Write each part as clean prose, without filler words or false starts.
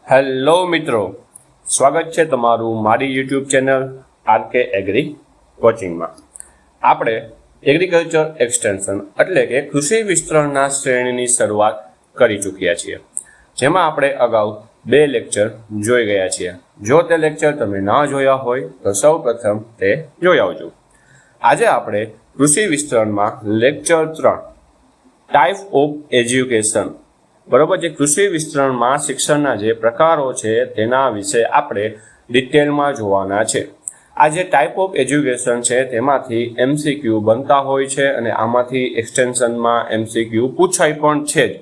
Hello મિત્રો, સ્વાગત છે તમારું મારી યુટ્યુબ ચેનલ આરકે એગ્રી કોચિંગમાં. આપણે એગ્રીકલ્ચર એક્સટેન્શન એટલે કે કૃષિ વિસ્તરણના શ્રેણીની શરૂઆત કરી ચૂક્યા છીએ, જેમાં આપણે અગાઉ 2 લેક્ચર જોઈ ગયા છીએ. જો તે લેક્ચર તમે ન જોયા હોય તો સૌ પ્રથમ તે જોઈ આવજો. આજે આપણે કૃષિ વિસ્તરણમાં લેક્ચર 3 ટાઈપ ઓફ એજ્યુકેશન, બરોબર, જે કૃષિ વિસ્તરણમાં શિક્ષણના જે પ્રકારો છે તેના વિશે આપણે ડિટેલમાં જોવાના છે. આ જે ટાઈપ ઓફ એજ્યુકેશન છે તેમાંથી MCQ બનતા હોય છે અને આમાંથી એક્સટેન્શનમાં MCQ પૂછાય પણ છે જ.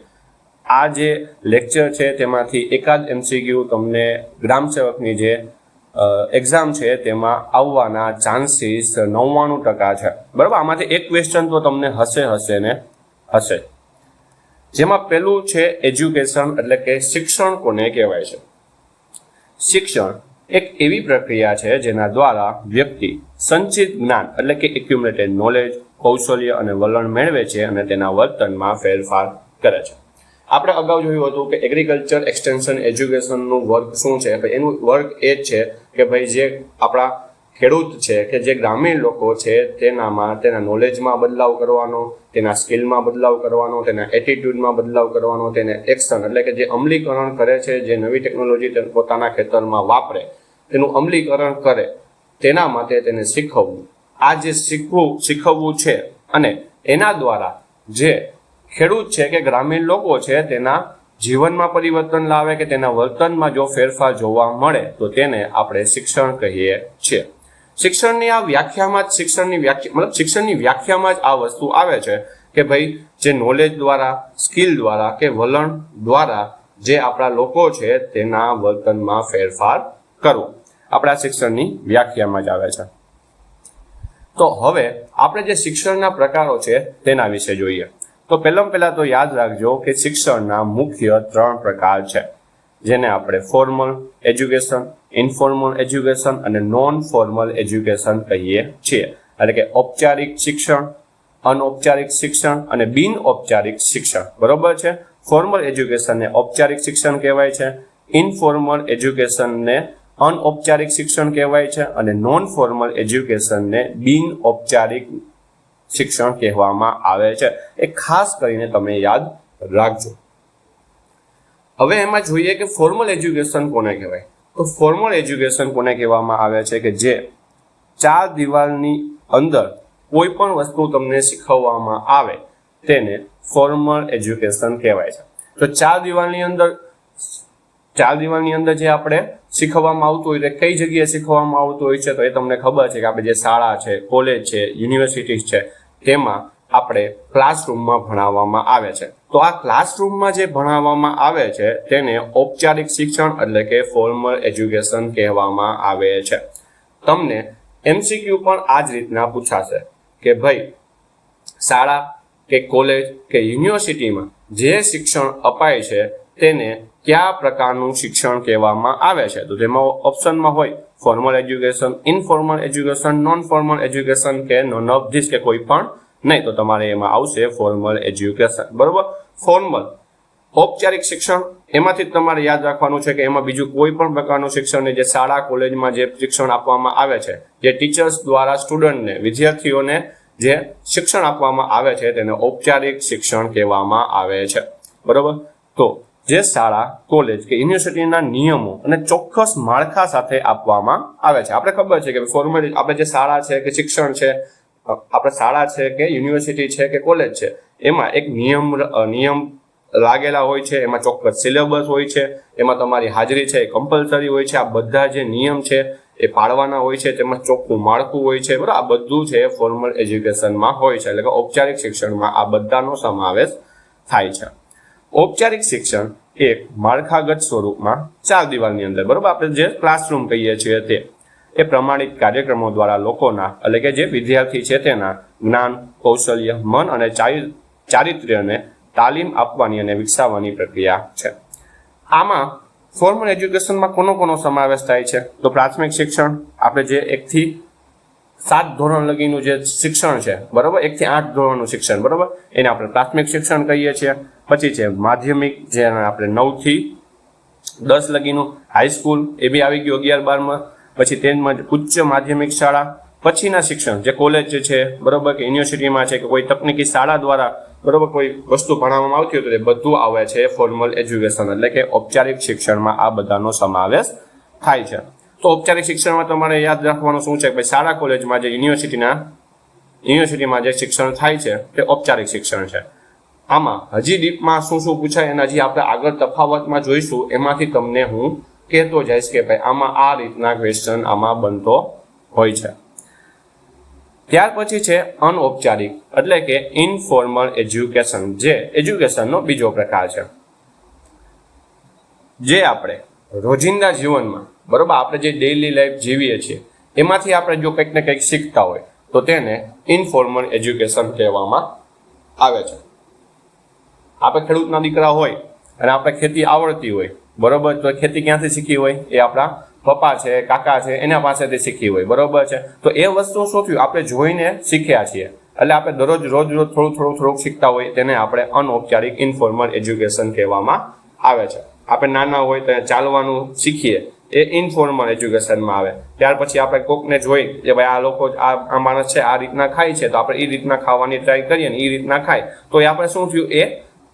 આ જે લેક્ચર છે તેમાંથી એકાદ MCQ તમને ગ્રામ સેવકની જે એક્ઝામ છે તેમાં આવવાના ચાન્સીસ 99% છે, બરાબર. આમાંથી એક ક્વેશ્ચન તો તમને હશે. જેમાં પહેલું છે એજ્યુકેશન એટલે કે શિક્ષણ કોને કહેવાય છે. શિક્ષણ એક એવી પ્રક્રિયા છે જેના દ્વારા વ્યક્તિ સંચિત જ્ઞાન એટલે કે એક્યુમ્યુલેટેડ નોલેજ, કૌશલ્ય અને વલણ મેળવે છે અને તેના વર્તનમાં ફેરફાર કરે છે. આપણે અગાઉ જોયું હતું કે એગ્રીકલ્ચર એક્સટેન્શન એજ્યુકેશનનું વર્ક શું છે. એનું વર્ક એ જ છે કે ભાઈ જે આપણા ખેડૂત છે કે જે ગ્રામીણ લોકો છે તેના નોલેજમાં બદલાવ કરવાનો, તેના સ્કિલમાં બદલાવ કરવાનો, તેના એટીટ્યુડમાં બદલાવ કરવાનો, તેને એક્શન એટલે કે જે અમલીકરણ કરે છે, જે નવી ટેકનોલોજી પોતાના ખેતરમાં વાપરે તેનું અમલીકરણ કરે, તેના માટે તેને શીખવવું. આ જે શીખવવું છે અને એના દ્વારા જે ખેડૂત છે કે ગ્રામીણ લોકો છે તેના જીવનમાં પરિવર્તન લાવે કે તેના વર્તનમાં જો ફેરફાર જોવા મળે તો તેને આપણે શિક્ષણ કહીએ છીએ. શિક્ષણની વ્યાખ્યામાં જ આ વસ્તુ આવે છે કે ભાઈ જે નોલેજ દ્વારા, સ્કિલ દ્વારા કે વલણ દ્વારા જે આપણા લોકો છે તેના વર્તનમાં ફેરફાર કરવો, આપણા શિક્ષણની વ્યાખ્યામાં જ આવે છે. તો હવે આપણે જે શિક્ષણના પ્રકારો છે તેના વિશે જોઈએ. તો પહેલા તો યાદ રાખજો કે શિક્ષણના મુખ્ય 3 પ્રકાર છે, જેને આપણે ફોર્મલ એજ્યુકેશન, ઇનફોર્મલ એજ્યુકેશન અને નોન ફોર્મલ એજ્યુકેશન કહીએ છીએ. એટલે કે ઔપચારિક શિક્ષણ, અનૌપચારિક શિક્ષણ અને બિન ઔપચારિક શિક્ષણ, બરોબર છે. ફોર્મલ એજ્યુકેશનને ઔપચારિક શિક્ષણ કહેવાય છે, ઇનફોર્મલ એજ્યુકેશનને અનૌપચારિક શિક્ષણ કહેવાય છે અને નોન ફોર્મલ એજ્યુકેશનને બિન ઔપચારિક શિક્ષણ કહેવામાં આવે છે. એ ખાસ કરીને તમે યાદ રાખજો. હવે એમાં જોઈએ કે ફોર્મલ એજ્યુકેશન કોને કહેવાય. તો ફોર્મલ એજ્યુકેશન કોને કહેવામાં આવે છે કે જે 4 દિવાલની અંદર કોઈ પણ વસ્તુ તમને શીખવવામાં આવે તેને ફોર્મલ એજ્યુકેશન કહેવાય છે. તો 4 દિવાલની અંદર જે આપણે શીખવવામાં આવતું હોય એટલે કઈ જગ્યાએ શીખવવામાં આવતું હોય છે તો એ તમને ખબર છે કે આપણે જે શાળા છે, કોલેજ છે, યુનિવર્સિટી છે તેમાં આપણે ક્લાસરૂમમાં ભણાવવામાં આવે છે. તો આ ક્લાસરૂમમાં જે ભણાવવામાં આવે છે તેને ઔપચારિક શિક્ષણ એટલે કે ફોર્મલ એજ્યુકેશન કહેવામાં આવે છે. તમને MCQ પણ આ જ રીતના પૂછાશે કે ભાઈ શાળા કે કોલેજ કે યુનિવર્સિટીમાં જે શિક્ષણ અપાય છે તેને કયા પ્રકારનું શિક્ષણ કહેવામાં આવે છે. તો તેમાં ઓપ્શનમાં હોય formal education, informal education, non formal education કે નોન ઓફ ધીસ કે કોઈ પણ નહીં. તો તમારે એમાં આવશે ફોર્મલ એજ્યુકેશન, બરોબર. ફોર્મલ ઔપચારિક શિક્ષણ, એમાંથી તમારે યાદ રાખવાનું છે કે એમાં બીજું કોઈ પણ પ્રકારનું શિક્ષણ જે શાળા કોલેજમાં જે શિક્ષણ આપવામાં આવે છે, જે ટીચર્સ દ્વારા સ્ટુડન્ટને, વિદ્યાર્થીઓને જે શિક્ષણ આપવામાં આવે છે તેને ઔપચારિક શિક્ષણ કહેવામાં આવે છે, બરોબર. તો જે શાળા, કોલેજ કે યુનિવર્સિટીના નિયમો અને ચોક્કસ માળખા સાથે આપવામાં આવે છે. આપણે ખબર છે કે ફોર્મલી આપણે જે શાળા છે કે શિક્ષણ છે, આપણે શાળા છે કે યુનિવર્સિટી છે કે કોલેજ છે, એમાં એક નિયમ લાગેલા હોય છે, એમાં ચોક્કસ સિલેબસ હોય છે, એમાં તમારી હાજરી છે એ કમ્પલસરી હોય છે. આ બધા જે નિયમ છે એ પાળવાના હોય છે, તેમાં ચોખ્ખું માળખું હોય છે, બરાબર. આ બધું છે ફોર્મલ એજ્યુકેશનમાં હોય છે, એટલે કે ઔપચારિક શિક્ષણમાં આ બધાનો સમાવેશ થાય છે. ઔપચારિક શિક્ષણ એક માળખાગત સ્વરૂપમાં 4 દિવાલની અંદર, બરોબર, આપણે જે ક્લાસરૂમ કહીએ છીએ તે એ પ્રમાણિત કાર્યક્રમો દ્વારા લોકોના એટલે કે જે વિદ્યાર્થી છે તેના જ્ઞાન, કૌશલ્ય, મન અને ચારિત્ર્યને તાલીમ આપવાની અને વિકસાવવાની પ્રક્રિયા છે. આમાં ફોર્મલ એજ્યુકેશનમાં કોનો સમાવેશ થાય છે. તો પ્રાથમિક શિક્ષણ, આપણે જે 1 થી 7 ધોરણ લગીનું જે શિક્ષણ છે, બરોબર, 1 થી 8 ધોરણનું શિક્ષણ, બરોબર, એને આપણે પ્રાથમિક શિક્ષણ કહીએ છીએ. પછી છે માધ્યમિક, જેને આપણે 9 થી 10 લગીનું હાઈસ્કૂલ એ બી આવી ગયું 11-12માં, પછી 10માં ઉચ્ચ માધ્યમિક શાળા, પછીના શિક્ષણ જે કોલેજ છે બરોબર કે યુનિવર્સિટીમાં છે કે કોઈ તકનીકી શાળા દ્વારા બરોબર કોઈ વસ્તુ ભણાવવામાં આવતી હોય તો એ બધું આવે છે ફોર્મલ એજ્યુકેશન, એટલે કે ઔપચારિક શિક્ષણમાં આ બધાનો સમાવેશ થાય છે. તો ઔપચારિક શિક્ષણમાં તમારે યાદ રાખવાનું શું છે કે ભાઈ શાળા કોલેજમાં જે યુનિવર્સિટીમાં જે શિક્ષણ થાય છે તે ઔપચારિક શિક્ષણ છે. આમાં હજી ડીપમાં શું શું પૂછાય એના હજી આપણે આગળ તફાવતમાં જોઈશું, એમાંથી તમને હું કહેતો જઈશ કે ભાઈ આમાં આ રીતના ક્વેશ્ચન આમાં બનતો હોય છે. ત્યાર પછી છે અનૌપચારિક એટલે કે ઇનફોર્મલ એજ્યુકેશન, જે એજ્યુકેશનનો બીજો પ્રકાર છે. જે આપણે રોજિંદા જીવનમાં બરોબર આપણે જે ડેઇલી લાઈફ જીવીએ છીએ એમાંથી આપણે જો કંઈક ને કંઈક શીખતા હોય તો તેને ઇનફોર્મલ એજ્યુકેશન કહેવામાં આવે છે. આપણે ખેડૂતના દીકરા હોય અને આપણે ખેતી આવડતી હોય બરોબર, તો ખેતી ક્યાંથી શીખી હોય? એ આપણા પપ્પા છે, કાકા છે, એના પાસેથી શીખી હોય બરોબર છે. તો એ વસ્તુ શું થયું, આપણે જોઈને શીખ્યા છીએ, એટલે આપણે રોજ થોડુંક શીખતા હોય તેને આપણે અનૌપચારિક ઇનફોર્મલ એજ્યુકેશન કહેવામાં આવે છે. આપણે નાના હોય તો ચાલવાનું શીખીએ એ ઇનફોર્મલ એજ્યુકેશનમાં આવે. ત્યાર પછી આપણે કોકને જોઈ કે ભાઈ આ લોકો આ માણસ છે આ રીતના ખાય છે તો આપણે એ રીતના ખાવાની ટ્રાય કરીએ ને એ રીતના ખાય તો એ આપણે શું થયું, એ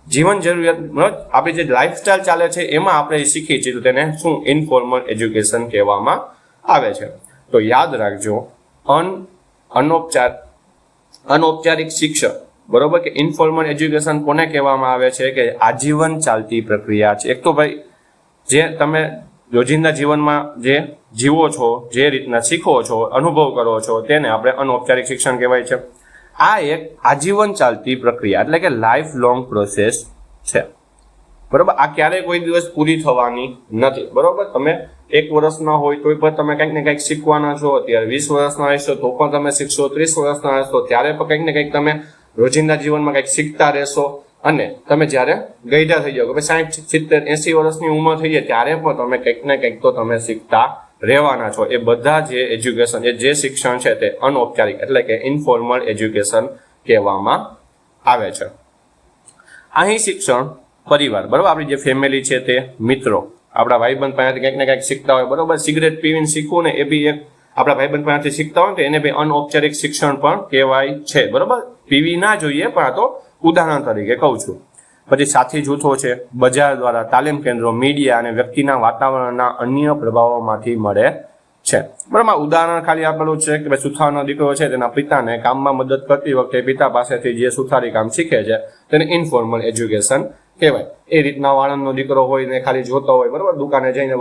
જીવન જરૂરિયાત આપણી જે લાઈફસ્ટાઈલ ચાલે છે એમાં આપણે શીખીએ છીએ તો તેને શું ઇનફોર્મલ એજ્યુકેશન કહેવામાં આવે છે. તો યાદ રાખજો અનૌપચારિક શિક્ષણ બરોબર કે ઇનફોર્મલ એજ્યુકેશન કોને કહેવામાં આવે છે કે આજીવન ચાલતી પ્રક્રિયા છે. એક તો ભાઈ જે તમે રોજિંદા જીવનમાં જે જીવો છો, જે રીતના શીખો છો, અનુભવ કરો છો તેને આપણે અનૌપચારિક શિક્ષણ કહેવાય છે. આ એક આજીવન ચાલતી પ્રક્રિયા એટલે કે લાઈફ લોંગ પ્રોસેસ છે બરોબર. આ ક્યારેય કોઈ દિવસ પૂરી થવાની નથી બરોબર. તમે 1 વર્ષના હોય તો પણ તમે કંઈક ને કંઈક શીખવાના છો, અત્યારે 20 વર્ષના હશો તો પણ તમે શીખશો, 30 વર્ષના હશો ત્યારે પણ કંઈક ને કંઈક તમે રોજિંદા જીવનમાં કંઈક શીખતા રહેશો, અને તમે જ્યારે ગઈઢા થઈ જાઓ કે 60, 70, 80 વર્ષની ઉંમર થઈ જાય ત્યારે પણ તમે કંઈક ને કંઈક તો તમે શીખતા રહેવાના છો. એ બધા જે એજ્યુકેશન જે શિક્ષણ છે તે અનૌપચારિક એટલે કે ઇનફોર્મલ એજ્યુકેશન કહેવામાં આવે છે. અહીં શિક્ષણ પરિવાર બરોબર, આપણી જે ફેમિલી છે તે મિત્રો, આપણા ભાઈબંધ પાસેથી કંઈક ને કંઈક શીખતા હોય બરોબર. સિગરેટ પીવીને શીખવું ને એ બી એક આપણા ભાઈબંધ પાસેથી શીખતા હોય તો એને બી અનૌપચારિક શિક્ષણ પણ કહેવાય છે બરોબર. પીવી ના જોઈએ પણ આ તો ઉદાહરણ તરીકે કહું છું. પછી સાથી જૂથો છે, બજાર દ્વારા, તાલીમ કેન્દ્રો, મીડિયા અને વ્યક્તિના વાતાવરણના અન્ય પ્રભાવોમાંથી મળે છે બરાબર. ઉદાહરણ ખાલી આપેલું છે કે ભાઈ સુથારનો દીકરો છે તેના પિતાને કામમાં મદદ કરતી વખતે પિતા પાસેથી જે સુથારી કામ શીખે છે તેને ઇનફોર્મલ એજ્યુકેશન કહેવાય. એ રીતના વાળંદનો દીકરો હોય ને ખાલી જોતો હોય બરાબર, દુકાને જઈને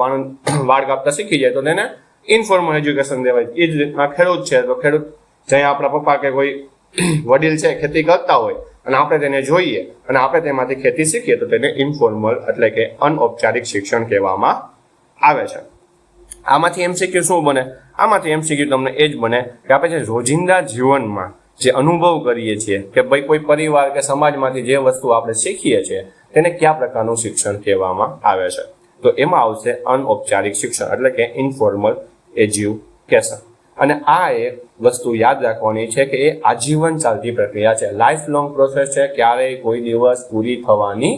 વાળ કાપતા શીખી જાય તો તેને ઇનફોર્મલ એજ્યુકેશન કહેવાય. એ જ રીતના ખેડૂત છે તો ખેડૂત જ્યાં આપણા પપ્પા કે કોઈ વડીલ છે ખેતી કરતા હોય અને આપણે તેને જોઈએ અને આપણે તેમાંથી ખેતી શીખીએ તો તેને ઇનફોર્મલ એટલે કે અનૌપચારિક શિક્ષણ કહેવામાં આવે છે. આમાંથી એમસીક્યુ શું બને? આમાંથી એમસીક્યુ તમને એ જ બને કે આપણે જે રોજિંદા જીવનમાં જે અનુભવ કરીએ છીએ કે ભાઈ કોઈ પરિવાર કે સમાજમાંથી જે વસ્તુ આપણે શીખીએ છીએ તેને કયા પ્રકારનું શિક્ષણ કહેવામાં આવે છે. તો એમાં આવશે અનૌપચારિક શિક્ષણ એટલે કે ઇનફોર્મલ એજ્યુકેશન. અને આ એક વસ્તુ યાદ રાખવાની છે કે એ આજીવન ચાલતી પ્રક્રિયા છે, લાઈફ લોંગ પ્રોસેસ છે, ક્યારેય કોઈ દિવસ પૂરી થવાની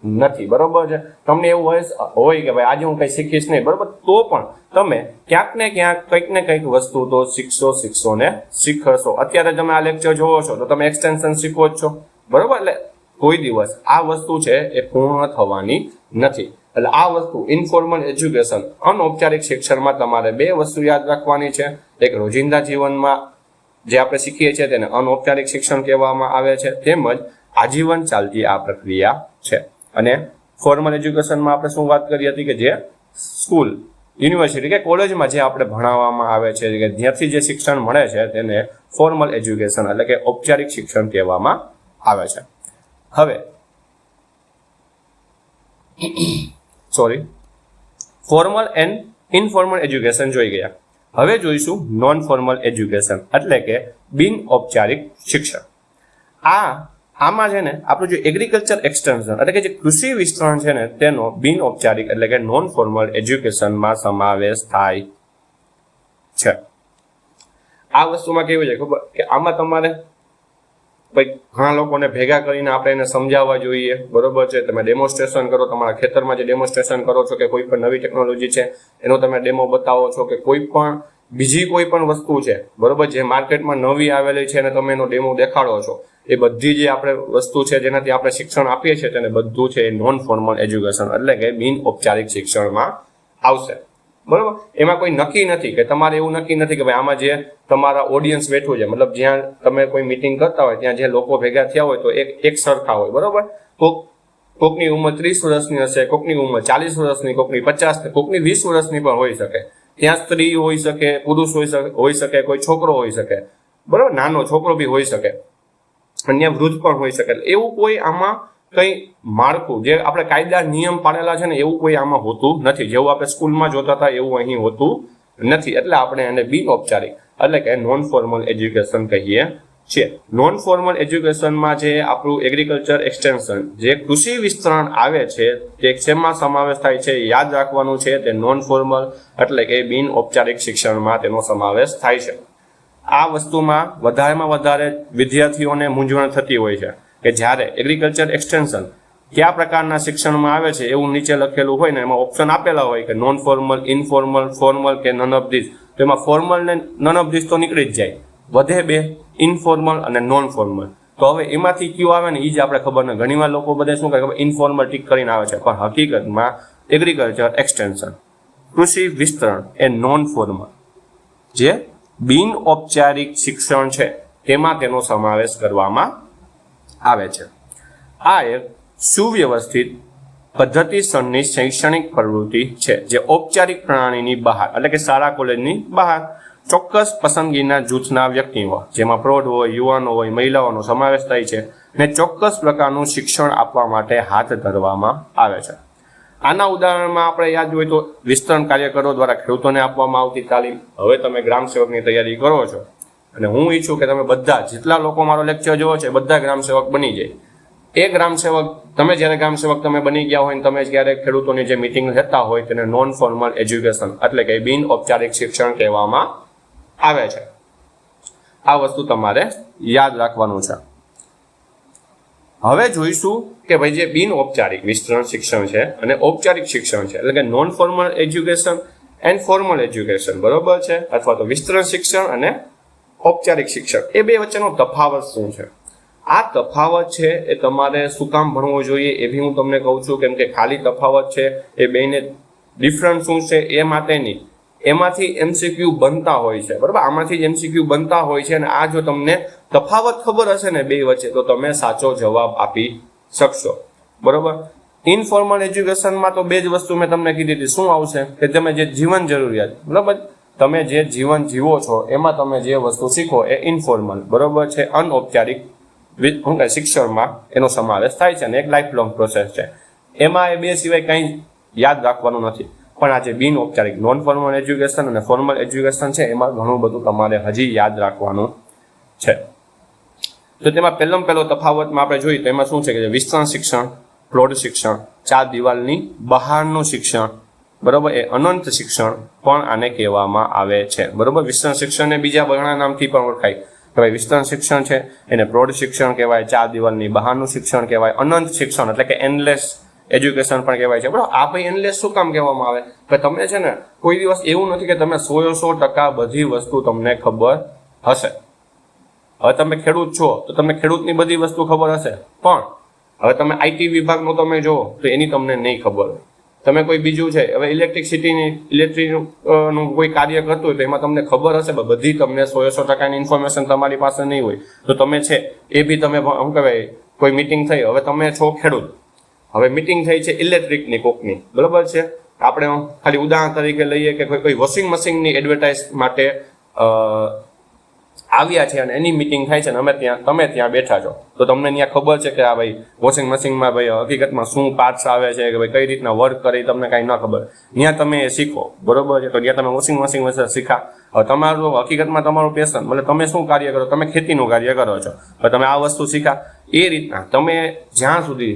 નથી બરોબર છે. તમને એવું હોય કે ભાઈ આજે હું કંઈ શીખીશ નહીં બરોબર, તો પણ તમે ક્યાંક ને ક્યાંક કંઈક ને કંઈક વસ્તુ તો શીખશો ને શીખશો. અત્યારે તમે આ લેક્ચર જોવો છો તો તમે એક્સટેન્શન શીખો જ છો બરોબર. એટલે કોઈ દિવસ આ વસ્તુ છે એ પૂર્ણ થવાની નથી. એટલે આ વસ્તુ ઇનફોર્મલ એજ્યુકેશન અનૌપચારિક શિક્ષણમાં તમારે 2 વસ્તુ યાદ રાખવાની છે. એક રોજિંદા જીવનમાં જે આપણે શીખીએ છીએ તેને અનૌપચારિક શિક્ષણ કહેવામાં આવે છે, તેમજ આજીવન ચાલતી આ પ્રક્રિયા છે. અને ફોર્મલ એજ્યુકેશનમાં આપણે શું વાત કરી હતી કે જે સ્કૂલ, યુનિવર્સિટી કે કોલેજમાં જે આપણે ભણાવવામાં આવે છે કે જ્યાંથી જે શિક્ષણ મળે છે તેને ફોર્મલ એજ્યુકેશન એટલે કે ઔપચારિક શિક્ષણ કહેવામાં આવે છે. હવે ફોર્મલ એન્ડ ઇનફોર્મલ એજ્યુકેશન જોઈ ગયા. હવે જોઈશું નોન ફોર્મલ એજ્યુકેશન એટલે કે બિન ઔપચારિક શિક્ષણ. આમાં છે ને આપણું જે એગ્રીકલ્ચર એક્સટેન્શન એટલે કે જે કૃષિ વિસ્તરણ છે ને તેનો બિન ઔપચારિક એટલે કે નોન ફોર્મલ એજ્યુકેશનમાં સમાવેશ થાય છે. આ વસ્તુમાં કેવું છે ખબર કે આમાં તમારે પછી ઘણા લોકોને ભેગા કરીને આપણે એને સમજાવવા જોઈએ, બરોબર છે. તમે ડેમોન્સ્ટ્રેશન કરો, તમારા ખેતરમાં જે ડેમોન્સ્ટ્રેશન કરો છો કે કોઈ પણ નવી ટેકનોલોજી છે એનો તમે ડેમો બતાવો છો, કે કોઈ પણ બીજી કોઈ પણ વસ્તુ છે, બરોબર, જે માર્કેટમાં નવી આવેલી છે અને તમે એનો ડેમો દેખાડો છો, એ બધી જે આપણે વસ્તુ છે જેનાથી આપણે શિક્ષણ આપીએ છીએ તેને બધું છે એ નોન ફોર્મલ એજ્યુકેશન એટલે કે બિન ઔપચારિક શિક્ષણમાં આવશે, બરોબર. એમાં કોઈ નક્કી નથી કે તમારે એવું નક્કી નથી કે ભાઈ આમાં જે તમારા ઓડિયન્સ બેઠું છે, મતલબ જ્યાં તમે કોઈ મીટિંગ કરતા હોય ત્યાં જે લોકો ભેગા થયા હોય તો એક સરખા હોય, બરોબર. કોકની ઉંમર 30 વર્ષની હશે, કોકની ઉંમર 40 વર્ષની, કોકની 50, કોકની 20 વર્ષની પણ હોઈ શકે. ત્યાં સ્ત્રી હોઈ શકે, પુરુષ હોઈ શકે, કોઈ છોકરો હોઈ શકે, બરોબર, નાનો છોકરો બી હોઈ શકે, અન્ય વૃદ્ધ પણ હોઈ શકે. એવું કોઈ આમાં કઈ માળખું જે આપણે કાયદા નિયમ પાડેલા છે ને એવું કોઈ આમાં હોતું નથી. જેવું આપણે સ્કૂલમાં જોતા હતા એવું અહીં હોતું નથી. એટલે આપણે એને બિન ઔપચારિક એટલે કે નોન ફોર્મલ એજ્યુકેશન કહીએ છીએ. નોન ફોર્મલ એજ્યુકેશનમાં જે આપણું એગ્રીકલ્ચર એક્સટેન્શન જે કૃષિ વિસ્તરણ આવે છે તે શેમાં સમાવેશ થાય છે યાદ રાખવાનું છે. તે નોન ફોર્મલ એટલે કે બિન ઔપચારિક શિક્ષણમાં તેનો સમાવેશ થાય છે. આ વસ્તુમાં વધારેમાં વધારે વિદ્યાર્થીઓને મૂંઝવણ થતી હોય છે કે જ્યારે એગ્રીકલ્ચર એક્સટેન્શન કયા પ્રકારના શિક્ષણમાં આવે છે એવું નીચે લખેલું હોય ને એમાં ઓપ્શન આપેલા હોય કે નોન ફોર્મલ, ઇનફોર્મલ, ફોર્મલ કે નન ઓફ ધીસ. તો એમાં ફોર્મલ ને નન ઓફ ધીસ તો નીકળી જ જાય, વધે બે ઇનફોર્મલ અને નોન ફોર્મલ. તો હવે એમાંથી કયું આવે ને એ જ આપણે ખબર નથી. ઘણીવાર લોકો બધા શું કરે ખબર ઇનફોર્મલ ટીક કરીને આવે છે, પણ હકીકતમાં એગ્રીકલ્ચર એક્સટેન્શન કૃષિ વિસ્તરણ એ નોન ફોર્મલ જે બિન ઔપચારિક શિક્ષણ છે તેમાં તેનો સમાવેશ કરવામાં આવે છે. આ એક સુવ્યવસ્થિત પદ્ધતિસરની શૈક્ષણિક પ્રવૃત્તિ છે જે ઔપચારિક પ્રણાલીની બહાર એટલે કે શાળા કોલેજની બહાર ચોક્કસ પસંદગીના જૂથના વ્યક્તિઓ જેમાં પ્રૌઢ હોય, યુવાનો હોય, મહિલાઓનો સમાવેશ થાય છે ને ચોક્કસ પ્રકારનું શિક્ષણ આપવા માટે હાથ ધરવામાં આવે છે. આના ઉદાહરણમાં આપણે યાદ હોય તો વિસ્તરણ કાર્યકરો દ્વારા ખેડૂતોને આપવામાં આવતી તાલીમ. હવે તમે ગ્રામ સેવકની તૈયારી કરો છો અને હું ઈચ્છું કે તમે બધા જેટલા લોકો મારો લેક્ચર જોવો છે બધા ગ્રામ સેવક બની જાય. એ ગ્રામ સેવક તમે જ્યારે ગ્રામ સેવક તમે બની ગયા હોય ને તમે જ્યારે ખેડૂતોની જે મિટિંગ લેતા હોય તેને નોન ફોર્મલ એજ્યુકેશન એટલે કે બિન ઔપચારિક શિક્ષણ કહેવામાં આવે છે. આ વસ્તુ તમારે યાદ રાખવાનું છે. હવે જોઈશું કે ભાઈ જે બિન ઔપચારિક વિસ્તરણ શિક્ષણ છે અને ઔપચારિક શિક્ષણ છે એટલે કે non formal education and formal education, બરોબર છે, અથવા તો વિસ્તરણ શિક્ષણ અને ઔપચારિક શિક્ષણ, એ બે વચ્ચેનો તફાવત શું છે? આ તફાવત છે એ તમારે શું કામ ભણવો જોઈએ એ બી હું તમને કહું છું, કેમ કે ખાલી તફાવત છે એ બેને ડિફરન્ટ શું છે એ માટે નહીં, એમાંથી એમસીક્યુ બનતા હોય છે, બરાબર. આમાંથી જ એમસીક્યુ બનતા હોય છે અને આ જો તમને તફાવત ખબર હશે ને બે વચ્ચે તો તમે સાચો જવાબ આપી શકશો, બરોબર. ઇનફોર્મલ એજ્યુકેશનમાં તો બે જ વસ્તુ મેં તમને કીધી હતી. શું આવશે કે તમે જે જીવન જરૂરિયાત, બરાબર, તમે જે જીવન જીવો છો એમાં તમે જે વસ્તુ શીખો એ ઇનફોર્મલ, બરોબર છે, અનૌપચારિક શિક્ષણમાં એનો સમાવેશ થાય છે અને એક લાઈફ લોંગ પ્રોસેસ છે. એમાં એ બે સિવાય કંઈ યાદ રાખવાનું નથી. પણ આ જે બિન ઔપચારિક નોન ફોર્મલ એજ્યુકેશન અને ફોર્મલ એજ્યુકેશન છે એમાં ઘણું બધું તમારે હજી યાદ રાખવાનું છે. તો તેમાં પહેલો તફાવતમાં આપણે જોઈએ તો એમાં શું છે કે વિસ્તરણ શિક્ષણ, પ્રૌઢ શિક્ષણ, ચાર દિવાલની બહારનું શિક્ષણ, બરોબર, એ અનંત શિક્ષણ પણ આને કહેવામાં આવે છે, બરોબર. વિસ્તરણ શિક્ષણને બીજા ઘણા નામથી પણ ઓળખાય કે ભાઈ વિસ્તરણ શિક્ષણ છે એને પ્રૌઢ શિક્ષણ કહેવાય, ચાર દિવાલની બહારનું શિક્ષણ કહેવાય, અનંત શિક્ષણ એટલે કે એન્ડલેસ એજ્યુકેશન પણ કહેવાય છે, બરાબર. આ ભાઈ એન્ડલેસ શું કામ કહેવામાં આવે કે તમે છે ને કોઈ દિવસ એવું નથી કે તમે 100% બધી વસ્તુ તમને ખબર હશે. હવે તમે ખેડૂત છો તો તમને ખેડૂતની બધી વસ્તુ ખબર હશે, પણ હવે તમે આઈટી વિભાગનું તમે જુઓ તો એની તમને નહીં ખબર હોય. તમે કોઈ બીજું છે હવે ઇલેક્ટ્રિકનું કોઈ કાર્ય કરતું હોય તો એમાં તમને ખબર હશે, બધી તમને 100% ઇન્ફોર્મેશન તમારી પાસે નહીં હોય. તો તમે છે એ બી તમે શું કહેવાય કોઈ મિટિંગ થઈ, હવે તમે છો ખેડૂત, હવે મિટિંગ થઈ છે ઇલેક્ટ્રિકની કોકની, બરોબર છે. આપણે ખાલી ઉદાહરણ તરીકે લઈએ કે કોઈ વોશિંગ મશીનની એડવર્ટાઇઝ માટે આવ્યા છે અને એની મિટિંગ થાય છે ને તમે ત્યાં બેઠા છો તો તમને ત્યાં ખબર છે કે આ ભાઈ વોશિંગ મશીનમાં ભાઈ હકીકતમાં શું પાર્ટ્સ આવે છે કે ભાઈ કઈ રીતના વર્ક કરે તમને કાંઈ ન ખબર, ત્યાં તમે શીખો, બરોબર છે. તો ત્યાં તમે વોશિંગ મશીન વિશે શીખા. હવે તમારું હકીકતમાં તમારું પેશન એટલે તમે શું કાર્ય કરો, તમે ખેતીનું કાર્ય કરો છો, હવે તમે આ વસ્તુ શીખા. એ રીતના તમે જ્યાં સુધી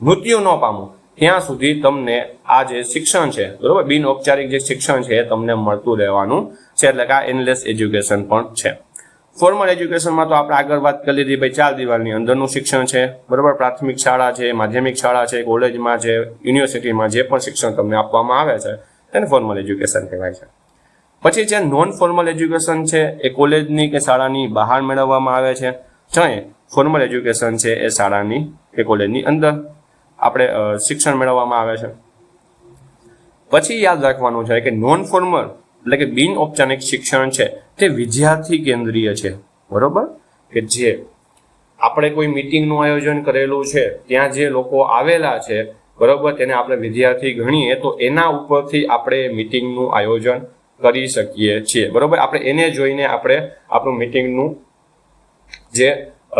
મૃત્યુ ન પામો ત્યાં સુધી તમને આ જે શિક્ષણ છે, બરોબર, બિન ઔપચારિક જે શિક્ષણ છે એ તમને મળતું રહેવાનું છે, એટલે કે આ એન્ડલેસ એજ્યુકેશન પણ છે. ફોર્મલ એજ્યુકેશનમાં તો આપણે આગળ વાત કરી લીધી ભાઈ 4 દિવાલની અંદરનું શિક્ષણ છે, બરોબર. પ્રાથમિક શાળા છે, માધ્યમિક શાળા છે, કોલેજમાં છે, યુનિવર્સિટીમાં જે પણ શિક્ષણ તમને આપવામાં આવે છે તેને ફોર્મલ એજ્યુકેશન કહેવાય છે. પછી જે નોન ફોર્મલ એજ્યુકેશન છે એ કોલેજની કે શાળાની બહાર મેળવવામાં આવે છે, જ્યારે ફોર્મલ એજ્યુકેશન છે એ શાળાની કે કોલેજની અંદર આપણે શિક્ષણ મેળવવામાં આવે છે. પછી યાદ રાખવાનું છે કે નોન ફોર્મલ એટલે કે બિન ઔપચારિક શિક્ષણ છે તે વિદ્યાર્થી કેન્દ્રીય છે, બરોબર. કે જે આપણે કોઈ મીટિંગનું આયોજન કરેલું છે, ત્યાં જે લોકો આવેલા છે, બરોબર, તેને આપણે વિદ્યાર્થી ગણીએ તો એના ઉપરથી આપણે મીટિંગનું આયોજન કરી શકીએ છીએ, બરોબર. આપણે એને જોઈને આપણે આપણું મીટિંગનું જે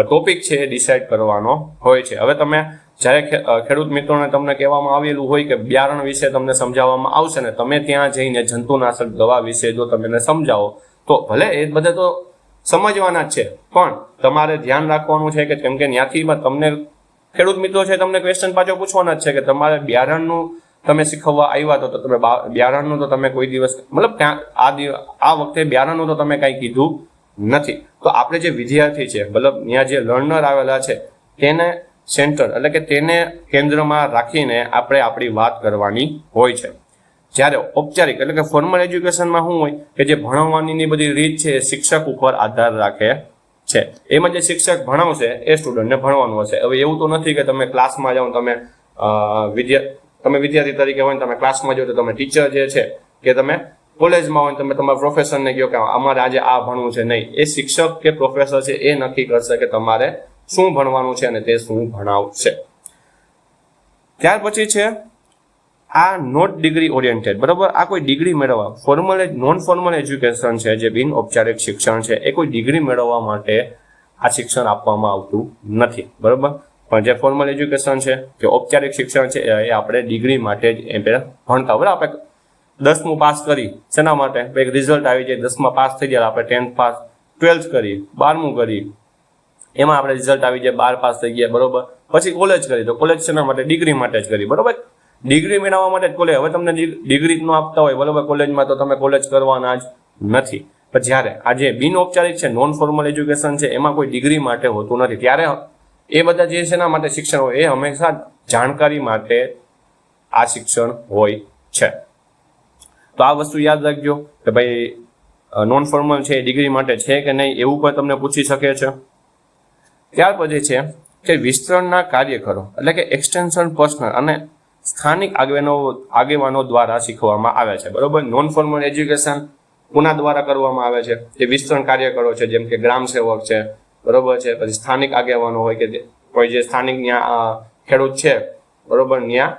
ટોપિક છે એ ડિસાઇડ કરવાનો હોય છે. હવે તમે જ્યારે ખેડૂત મિત્રોને તમને કહેવામાં આવેલું હોય કે બિયારણ વિશે તમને સમજાવવામાં આવશે ને તમે ત્યાં જઈને જંતુનાશક દવા વિશે જો તમે સમજાવો તો ભલે એ બધા તો સમજવાના જ છે, પણ તમારે ધ્યાન રાખવાનું છે કે કેમ કે ત્યાંથી તમને ખેડૂત મિત્રો છે તમને ક્વેશ્ચન પાછો પૂછવાના જ છે કે તમારે બિયારણનું તમે શીખવવા આવ્યા તો તમે બિયારણનું તો તમે કોઈ દિવસ મતલબ ત્યાં આ વખતે બિયારણનું તો તમે કાંઈ કીધું નથી. તો આપણે જે વિદ્યાર્થી છે મતલબ ત્યાં જે લર્નર આવેલા છે તેને સેન્ટર એટલે કે તેને કેન્દ્રમાં રાખીને આપણે આપણી વાત કરવાની હોય છે. જ્યારે ઔપચારિક એટલે કે ફોર્મલ એજ્યુકેશનમાં શું હોય કે જે ભણાવવાની બધી રીત છે એ શિક્ષક ઉપર આધાર રાખે છે. એમાં જે શિક્ષક ભણાવશે એ સ્ટુડન્ટને ભણવાનું હશે. હવે એવું તો નથી કે તમે ક્લાસમાં જાઓ તમે વિદ્યાર્થી તરીકે હોય તમે ક્લાસમાં જાઓ તો તમે ટીચર જે છે કે તમે કોલેજમાં હોય તમે તમારા પ્રોફેસરને કહો કે અમારે આજે આ ભણવું છે, નહીં. એ શિક્ષક કે પ્રોફેસર છે એ નક્કી કરશે કે તમારે શું ભણવાનું છે અને તે શું ભણાવશે. ત્યાર પછી છે આ નોટ ડિગ્રી ઓરિએન્ટેડ, બરોબર. આ કોઈ ડિગ્રી મેળવવા ફોર્મલ નોન ફોર્મલ એજ્યુકેશન છે જે બિન ઔપચારિક શિક્ષણ છે એ કોઈ ડિગ્રી મેળવવા માટે આ શિક્ષણ આપવામાં આવતું નથી, બરોબર. પણ જે ફોર્મલ એજ્યુકેશન છે કે ઔપચારિક શિક્ષણ છે એ આપણે ડિગ્રી માટે જ એ ભણતા હોય. આપણે 10મું પાસ કરી શેના માટે એક રિઝલ્ટ આવી જાય, 10માં પાસ થઈ જાય આપણે 10th પાસ, 12th કરી, 12મું કરી, એમાં આપણે રિઝલ્ટ આવી જાય 12 પાસ થઈ ગયા, બરોબર. પછી કોલેજ કરી તો કોલેજ શેના માટે ડિગ્રી માટે જ કરી, બરોબર. ડિગ્રી મેળવવા માટે જ કોલેજ. હવે તમને ડિગ્રી ન આપતા હોય બરોબર કોલેજમાં તો તમે કોલેજ કરવાના જ નથી. પણ જ્યારે આ જે બિન ઔપચારિક છે નોન ફોર્મલ એજ્યુકેશન છે એમાં કોઈ ડિગ્રી માટે હોતું નથી. ત્યારે એ બધા જે શેના માટે શિક્ષણ હોય એ હંમેશા જાણકારી માટે આ શિક્ષણ હોય છે. તો આ વસ્તુ યાદ રાખજો કે ભાઈ નોન ફોર્મલ છે ડિગ્રી માટે છે કે નહીં એવું પણ તમને પૂછી શકે છે. ત્યાર પછી છે કે વિસ્તરણના કાર્યકરો એટલે કે એક્સટેન્શન પર્સનલ અને સ્થાનિક આગેવાનો દ્વારા શીખવામાં આવે છે, બરોબર. નોન ફોર્મલ એજ્યુકેશન કોના દ્વારા કરવામાં આવે છે? જે વિસ્તરણ કાર્યકરો છે જેમ કે ગ્રામ સેવક છે, બરોબર છે. પછી સ્થાનિક આગેવાનો હોય કે કોઈ જે સ્થાનિક ત્યાં ખેડૂત છે, બરોબર, ત્યાં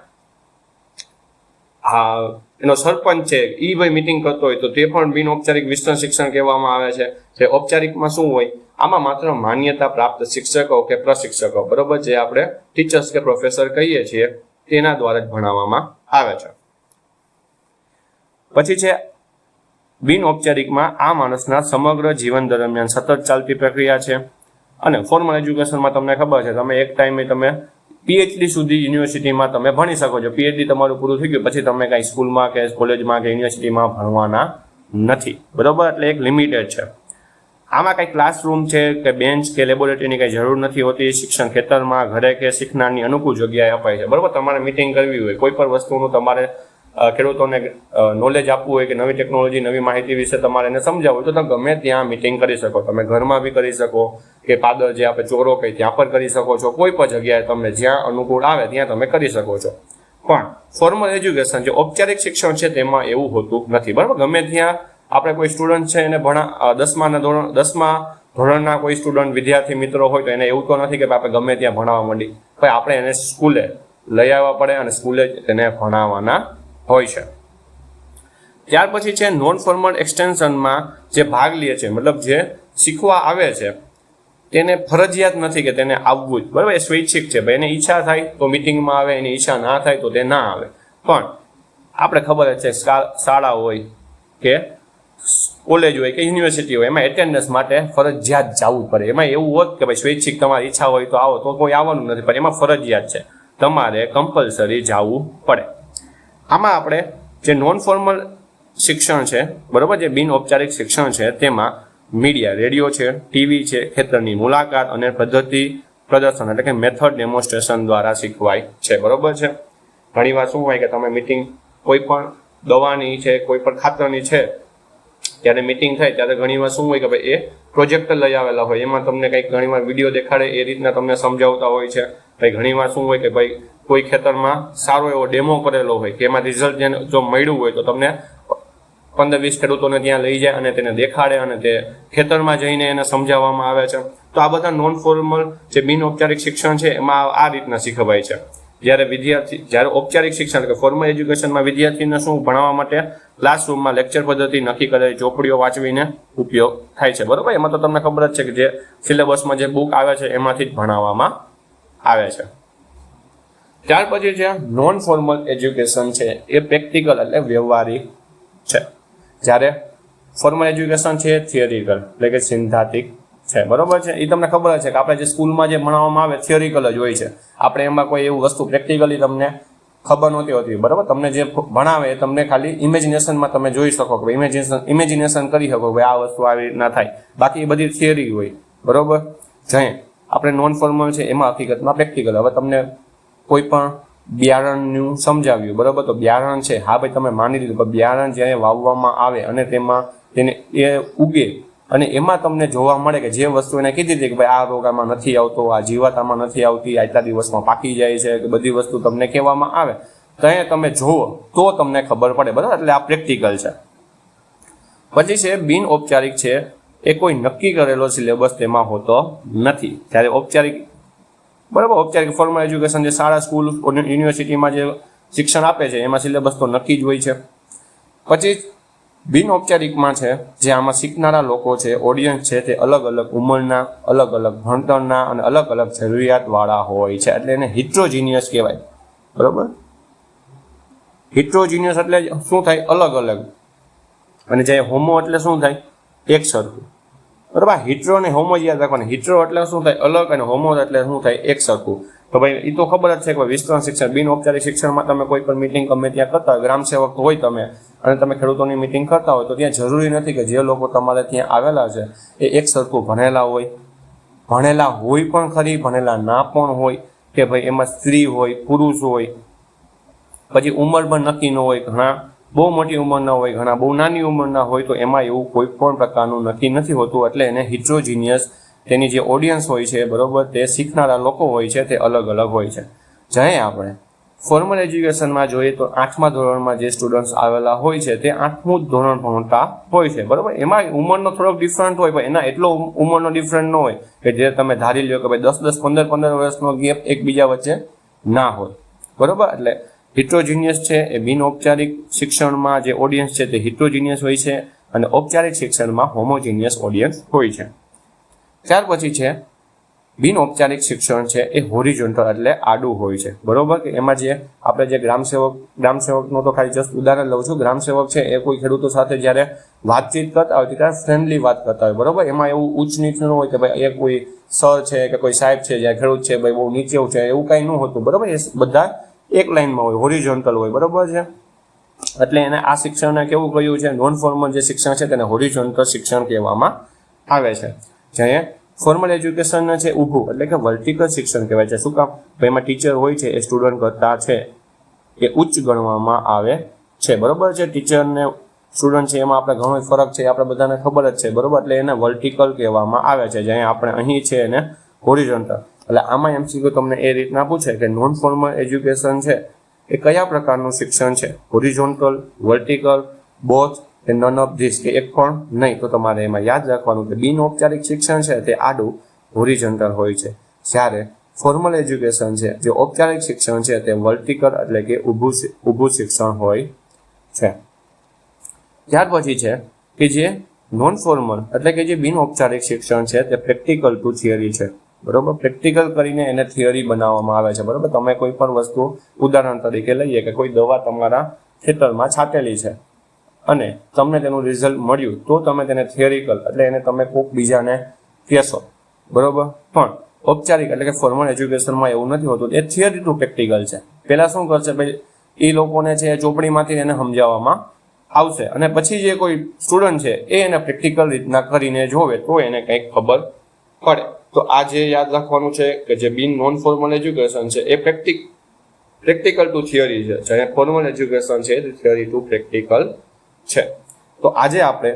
એનો સરપંચ છે એ ભાઈ મીટિંગ કરતો હોય તો તે પણ બિન ઔપચારિક વિસ્તરણ શિક્ષણ કહેવામાં આવે છે. જે ઔપચારિકમાં શું હોય આમાં માત્ર માન્યતા પ્રાપ્ત શિક્ષકો કે પ્રશિક્ષકો, બરોબર, જે આપણે ટીચર્સ કે પ્રોફેસર કહીએ છીએ તેના દ્વારા જ ભણાવવામાં આવે છે. પછી છે બિન ઔપચારિકમાં આ માણસના સમગ્ર જીવન દરમિયાન સતત ચાલતી પ્રક્રિયા છે. અને ફોર્મલ એજ્યુકેશનમાં તમને ખબર છે તમે એક ટાઈમે તમે PhD સુધી યુનિવર્સિટીમાં તમે ભણી શકો છો. PhD તમારું પૂરું થઈ ગયું પછી તમે કાંઈ સ્કૂલમાં કે કોલેજમાં કે યુનિવર્સિટીમાં ભણવાના નથી, બરોબર. એટલે એક લિમિટેડ છે. આમાં કંઈ ક્લાસરૂમ છે કે બેન્ચ કે લેબોરેટરીની કંઈ જરૂર નથી હોતી. શિક્ષણ ખેતરમાં, ઘરે કે શીખનારની અનુકૂળ જગ્યાએ અપાય છે, બરોબર. તમારે મીટિંગ કરવી હોય કોઈ પણ વસ્તુનું તમારે ખેડૂતોને નોલેજ આપવું હોય કે નવી ટેકનોલોજી નવી માહિતી વિશે તમારે એને સમજાવવું હોય તો તમે ગમે ત્યાં મીટિંગ કરી શકો. તમે ઘરમાં બી કરી શકો કે પાદર જે આપણે ચોરો કહીએ ત્યાં પણ કરી શકો છો. કોઈ પણ જગ્યાએ તમને જ્યાં અનુકૂળ આવે ત્યાં તમે કરી શકો છો. પણ ફોર્મલ એજ્યુકેશન જે ઔપચારિક શિક્ષણ છે તેમાં એવું હોતું નથી, બરાબર. ગમે ત્યાં આપણે કોઈ સ્ટુડન્ટ છે એને 10મા ધોરણના કોઈ સ્ટુડન્ટ વિદ્યાર્થી મિત્રો હોય તો એને એવું તો નથી કે આપણે ગમે ત્યાં ભણાવવા માંડી. ભાઈ આપણે એને સ્કૂલે લઈ આવવા પડે અને સ્કૂલે જ તેને ભણાવવાના હોય છે. ત્યાર પછી છે નોન ફોર્મલ એક્સટેન્શનમાં જે ભાગ લે છે મતલબ જે શીખવા આવે છે તેને ફરજિયાત નથી કે તેને આવવું જ, બરાબર. એ સ્વૈચ્છિક છે. ભાઈ એને ઈચ્છા થાય તો મિટિંગમાં આવે, એની ઈચ્છા ના થાય તો તે ના આવે. પણ આપણે ખબર જ છે શાળા હોય કે કોલેજ હોય કે યુનિવર્સિટી હોય એમાં એટેન્ડન્સ માટે ફરજિયાત જવું પડે. એમાં એવું હોત કે ભાઈ સ્વૈચ્છિક તમારી ઈચ્છા હોય તો આવો તો કોઈ આવવાનું નથી, પણ એમાં ફરજિયાત છે તમારે કમ્પલસરી જવું પડે. આમાં આપણે જે નોન ફોર્મલ શિક્ષણ છે, બરોબર, જે બિન ઔપચારિક શિક્ષણ છે તેમાં મીડિયા, રેડિયો છે, ટીવી છે, ખેતરની મુલાકાત અને પદ્ધતિ પ્રદર્શન એટલે કે મેથડ ડેમોન્સ્ટ્રેશન દ્વારા શીખવાય છે. બરોબર છે. ઘણીવાર શું હોય કે તમે મીટિંગ કોઈ પણ દવાની છે, કોઈ પણ ખાતરની છે, ત્યારે મીટિંગ થાય ત્યારે ઘણીવાર શું હોય કે ભાઈ એ પ્રોજેક્ટર લઈ આવેલા હોય, એમાં તમને કંઈક ઘણીવાર વિડીયો દેખાડે, એ રીતના તમને સમજાવતા હોય છે. ભાઈ ઘણીવાર શું હોય કે ભાઈ કોઈ ખેતરમાં સારો એવો ડેમો કરેલો હોય કે એમાં રિઝલ્ટ જો મળ્યું હોય તો તમને 15-20 ખેડૂતોને ત્યાં લઈ જાય અને તેને દેખાડે અને તે ખેતરમાં જઈને એને સમજાવવામાં આવે છે. તો આ બધા નોન ફોર્મલ જે બિન ઔપચારિક શિક્ષણ છે એમાં આ રીતના શીખવાય છે. જ્યારે ઔપચારિક શિક્ષણ કે ફોર્મલ એજ્યુકેશનમાં વિદ્યાર્થીને શું ભણાવવા માટે ક્લાસરૂમમાં લેક્ચર પદ્ધતિ નક્કી કરેલી ચોપડીઓ વાંચવીને ઉપયોગ થાય છે. બરોબર. એમાં તો તમને ખબર જ છે કે જે સિલેબસમાં જે બુક આવે છે એમાંથી જ ભણાવવામાં આવે છે. ત્યાર પછી છે નોન ફોર્મલ એજ્યુકેશન છે એ પ્રેક્ટિકલ એટલે વ્યવહારિક છે. જ્યારે ફોર્મલ એજ્યુકેશન છે થિયરિકલ એટલે કે સિદ્ધાંતિક છે. બરોબર છે. એ તમને ખબર છે કે આપણે જે સ્કૂલમાં જે ભણાવવામાં આવે થિયરિકલ જ હોય છે. આપણે એમાં કોઈ એવું વસ્તુ પ્રેક્ટિકલી તમને ખબર નહોતી હોતી. બરાબર. તમને જે ભણાવે એ તમને ખાલી ઇમેજિનેશનમાં તમે જોઈ શકો કે ઇમેજિનેશન કરી શકો કે આ વસ્તુ આવી રીતના થાય. બાકી એ બધી થિયરી હોય. બરોબર. જઈએ આપણે નોન ફોર્મલ છે એમાં હકીકતમાં પ્રેક્ટિકલ. હવે તમને કોઈ પણ બિયારણનું સમજાવ્યું. બરોબર. તો બિયારણ છે, હા ભાઈ તમે માની લીધું કે બિયારણ જ્યારે વાવવામાં આવે અને તેમાં તેને એ ઉગે અને એમાં તમને જોવા મળે કે જે વસ્તુ એને કીધી હતી કે ભાઈ આ રોગ આમાં નથી આવતો, આ જીવાત આમાં નથી આવતી, આટલા દિવસમાં પાકી જાય છે, કે બધી વસ્તુ તમને કહેવામાં આવે તો તમે જુઓ તો તમને ખબર પડે. બરાબર. એટલે આ પ્રેક્ટિકલ છે. પછી છે બિન ઔપચારિક છે એ કોઈ નક્કી કરેલો સિલેબસ તેમાં હોતો નથી. જ્યારે ઔપચારિક બરાબર ઔપચારિક ફોર્મલ એજ્યુકેશન જે શાળા, સ્કૂલ, યુનિવર્સિટીમાં જે શિક્ષણ આપે છે એમાં સિલેબસ તો નક્કી જ હોય છે. પછી બિન ઔપચારિકમાં છે જે આમાં શીખનારા લોકો છે, ઓડિયન્સ છે, તે અલગ અલગ ઉંમરના, અલગ અલગ ભણતરના અને અલગ અલગ જરૂરિયાતવાળા હોય છે. એટલે એને હિટ્રોજીનિયસ કહેવાય. બરાબર. હિટ્રોજીનિયસ એટલે શું થાય? અલગ અલગ. અને જે હોમો એટલે શું થાય? એક સરખું. બરાબર. હિટ્રો અને હોમો યાદ રાખવાના. હિટ્રો એટલે શું થાય? અલગ, અને હોમો એટલે શું થાય? એક સરખું. તો ભાઈ એ તો ખબર જ છે કે વિસ્તરણ શિક્ષણ, બિન ઔપચારિક શિક્ષણમાં તમે કોઈ પણ મિટિંગ ગમે ત્યાં કરતા હોય, ગ્રામ સેવક હોય તમે અને તમે ખેડૂતોની મિટિંગ કરતા હોય તો ત્યાં જરૂરી નથી કે જે લોકો તમારે ત્યાં આવેલા છે એ એક સરખું ભણેલા હોય પણ ખરી, ભણેલા ના પણ હોય, કે ભાઈ એમાં સ્ત્રી હોય, પુરુષ હોય, પછી ઉંમર પણ નક્કી ન હોય, ઘણા બહુ મોટી ઉંમરના હોય, ઘણા બહુ નાની ઉંમરના હોય. તો એમાં એવું કોઈ પણ પ્રકારનું નક્કી નથી હોતું. એટલે એને હિટ્રોજીનિયસ, તેની જે ઓડિયન્સ હોય છે, બરોબર, તે શીખનારા લોકો હોય છે તે અલગ અલગ હોય છે. જ્યારે આપણે ફોર્મલ એજ્યુકેશનમાં જોઈએ તો 8મા ધોરણમાં જે સ્ટુડન્ટ્સ આવેલા હોય છે તે 8મું જ ધોરણ ભણતા હોય છે. બરોબર. એમાં ઉંમરનો થોડોક ડિફરન્ટ હોય, પણ એના એટલો ઉંમરનો ડિફરન્ટ ન હોય કે જે તમે ધારી લ્યો કે ભાઈ 10-10, 15-15 વર્ષનો ગેપ એકબીજા વચ્ચે ના હોય. બરોબર. એટલે હિટ્રોજીનિયસ છે એ બિન ઔપચારિક શિક્ષણમાં જે ઓડિયન્સ છે તે હિટ્રોજીનિયસ હોય છે અને ઔપચારિક શિક્ષણમાં હોમોજીનિયસ ઓડિયન્સ હોય છે. ત્યાર પછી છે બિન ઔપચારિક શિક્ષણ છે એ હોરિઝોન્ટલ એટલે આડું હોય છે. બરોબર. કે એમાં જે આપણે જે ગ્રામસેવકનું તો ખાલી જસ્ટ ઉદાહરણ લઉં છું. ગ્રામસેવક છે એ કોઈ ખેડૂતો સાથે જ્યારે વાતચીત કરતા હોય ત્યારે ફ્રેન્ડલી વાત કરતા હોય. બરોબર. એમાં એવું ઊંચ નીચ ન હોય કે ભાઈ એ કોઈ સર છે કે કોઈ સાહેબ છે, જ્યાં ખેડૂત છે ભાઈ બહુ નીચે છે, એવું કાંઈ ન હોતું. બરોબર. એ બધા એક લાઈનમાં હોય, હોરિઝોન્ટલ હોય. બરોબર છે. એટલે એને આ શિક્ષણને કેવું કહ્યું છે? નોન ફોર્મલ જે શિક્ષણ છે તેને હોરિઝોન્ટલ શિક્ષણ કહેવામાં આવે છે. જ્યારે ફોર્મલ એજ્યુકેશન છે ઊભું એટલે કે વર્ટિકલ શિક્ષણ કહેવાય છે. શું કામ? એમાં ટીચર હોય છે એ સ્ટુડન્ટ કરતા છે એ ઉચ્ચ ગણવામાં આવે છે. બરોબર છે. ટીચર ને સ્ટુડન્ટ છે એમાં આપણે ઘણો ફરક છે, આપણે બધાને ખબર જ છે. બરોબર. એટલે એને વર્ટિકલ કહેવામાં આવે છે. જ્યાં આપણે અહીં છે એને હોરિઝોન્ટલ. એટલે આમાં MCQ તમને એ રીતના પૂછે કે નોન ફોર્મલ એજ્યુકેશન છે એ કયા પ્રકારનું શિક્ષણ છે? હોરિઝોન્ટલ, વર્ટિકલ, બોથ, કે નન ઓફ ધીસ, કે એક પણ નહીં. તો તમારે એમાં યાદ રાખવાનું કે બિન ઔપચારિક શિક્ષણ છે તે આડું, હોરિઝોન્ટલ હોય છે. જ્યારે ફોર્મલ એજ્યુકેશન છે જે ઔપચારિક શિક્ષણ છે તે વર્ટિકલ એટલે કે ઊભું શિક્ષણ હોય છે. ત્યાર પછી છે કે જે નોન ફોર્મલ એટલે કે જે બિન ઔપચારિક શિક્ષણ છે તે પ્રેક્ટિકલ ટુ થિયરી છે. બરોબર. પ્રેક્ટિકલ કરીને એને થિયરી બનાવવામાં આવે છે. બરોબર. તમે કોઈ પણ વસ્તુ ઉદાહરણ તરીકે લઈએ કે કોઈ દવા તમારા ખેતરમાં છાંટેલી છે અને તમને તેનું રિઝલ્ટ મળ્યું તો તમે તેને થિયરિકલ એટલે એને તમે કોઈક બીજાને કહેશો. બરોબર. પણ ઔપચારિક એટલે કે ફોર્મલ એજ્યુકેશનમાં એવું નથી હોતું. એ થિયરી ટુ પ્રેક્ટિકલ છે. પહેલા શું કરશે? ભાઈ એ લોકોને છે ચોપડીમાંથી એને સમજાવવામાં આવશે અને પછી જે કોઈ સ્ટુડન્ટ છે એ એને પ્રેક્ટિકલ રીતના કરીને જોવે તો એને કંઈક ખબર પડે. તો આ જે યાદ રાખવાનું છે કે જે બિન નોન ફોર્મલ એજ્યુકેશન છે એ પ્રેક્ટિકલ ટુ થિયરી છે, જ્યારે ફોર્મલ એજ્યુકેશન છે એ થિયરી ટુ પ્રેક્ટિકલ છે. તો આજે આપણે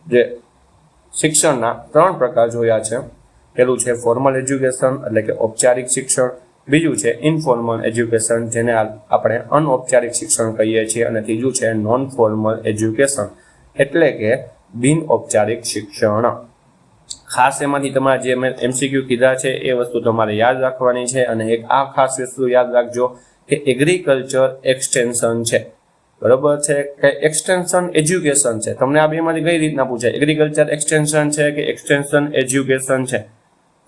જે શિક્ષણના 3 પ્રકાર જોયા છે. પહેલું છે ફોર્મલ એજ્યુકેશન એટલે કે ઔપચારિક શિક્ષણ, બીજું છે ઇનફોર્મલ એજ્યુકેશન જેને આપણે અનૌપચારિક શિક્ષણ કહીએ છીએ, અને ત્રીજું છે નોન ફોર્મલ એજ્યુકેશન એટલે કે બિન ઔપચારિક શિક્ષણ. ખાસ એમાંથી તમારે જે મેં MCQ કીધા છે એ વસ્તુ તમારે યાદ રાખવાની છે. અને એક આ ખાસ વસ્તુ યાદ રાખજો કે એગ્રીકલ્ચર એક્સટેન્શન છે, બરોબર છે, કે એક્સટેન્શન એજ્યુકેશન છે. તમને આ બેમાંથી કઈ રીતના પૂછાય, એગ્રીકલ્ચર એક્સટેન્શન છે કે એક્સટેન્શન એજ્યુકેશન છે?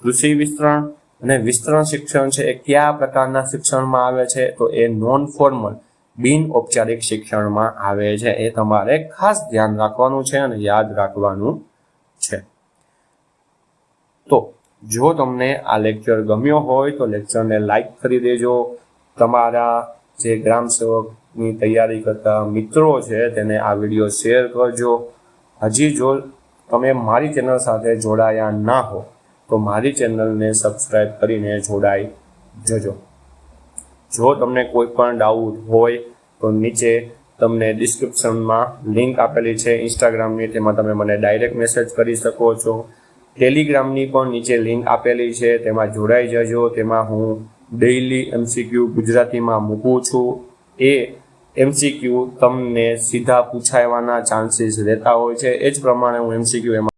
કૃષિ વિસ્તરણ અને વિસ્તરણ શિક્ષણ છે એ કયા પ્રકારના શિક્ષણમાં આવે છે? તો એ નોન ફોર્મલ બિન ઔપચારિક શિક્ષણમાં આવે છે. એ તમારે ખાસ ધ્યાન રાખવાનું છે અને યાદ રાખવાનું છે. તો જો તમને આ લેક્ચર ગમ્યો હોય તો લેક્ચરને લાઈક કરી દેજો. તમારા જે ગ્રામ સેવકની તૈયારી કરતા મિત્રો છે તેને આ વિડીયો શેર કરજો. હજી જો તમે મારી ચેનલ સાથે જોડાયા ના હો તો મારી ચેનલને સબસ્ક્રાઈબ કરીને જોડાઈ જજો. જો તમને કોઈ પણ ડાઉટ હોય તો નીચે તમને ડિસ્ક્રિપ્શનમાં લિંક આપેલી છે ઇન્સ્ટાગ્રામની, તેમાં તમે મને ડાયરેક્ટ મેસેજ કરી શકો છો. ટેલિગ્રામની પણ નીચે લિંક આપેલી છે, તેમાં જોડાઈ જજો. તેમાં હું ડેઇલી MCQ ગુજરાતીમાં મૂકું છું. એ MCQ તમને સીધા પૂછાવાના ચાન્સીસ રહેતા હોય છે, એ જ પ્રમાણે હું MCQ એમાં